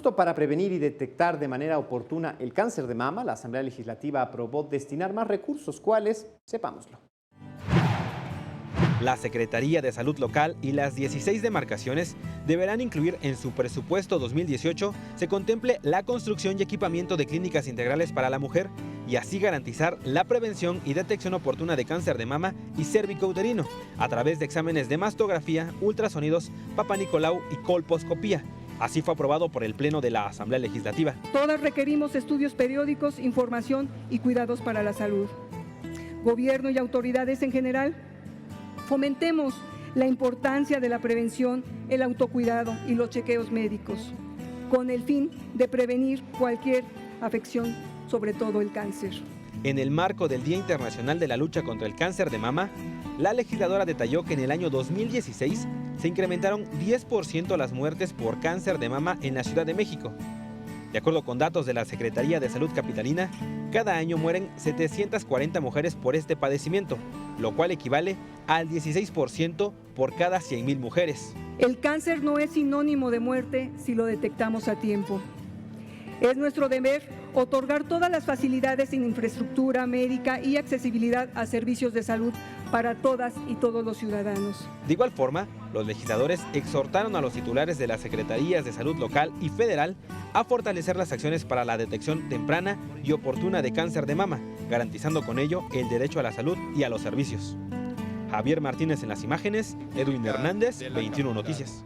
Justo para prevenir y detectar de manera oportuna el cáncer de mama, la Asamblea Legislativa aprobó destinar más recursos. ¿Cuáles? Sepámoslo. La Secretaría de Salud Local y las 16 demarcaciones deberán incluir en su presupuesto 2018 se contemple la construcción y equipamiento de clínicas integrales para la mujer y así garantizar la prevención y detección oportuna de cáncer de mama y cérvico-uterino a través de exámenes de mastografía, ultrasonidos, papanicolau y colposcopía. Así fue aprobado por el Pleno de la Asamblea Legislativa. Todas requerimos estudios periódicos, información y cuidados para la salud. Gobierno y autoridades en general, fomentemos la importancia de la prevención, el autocuidado y los chequeos médicos, con el fin de prevenir cualquier afección, sobre todo el cáncer. En el marco del Día Internacional de la Lucha contra el Cáncer de Mama, la legisladora detalló que en el año 2016 se incrementaron 10% las muertes por cáncer de mama en la Ciudad de México. De acuerdo con datos de la Secretaría de Salud Capitalina, cada año mueren 740 mujeres por este padecimiento, lo cual equivale al 16% por cada 100,000 mujeres. El cáncer no es sinónimo de muerte si lo detectamos a tiempo. Es nuestro deber otorgar todas las facilidades en infraestructura médica y accesibilidad a servicios de salud para todas y todos los ciudadanos. De igual forma, los legisladores exhortaron a los titulares de las Secretarías de Salud Local y Federal a fortalecer las acciones para la detección temprana y oportuna de cáncer de mama, garantizando con ello el derecho a la salud y a los servicios. Javier Martínez en las imágenes, Edwin Hernández, 21 Noticias.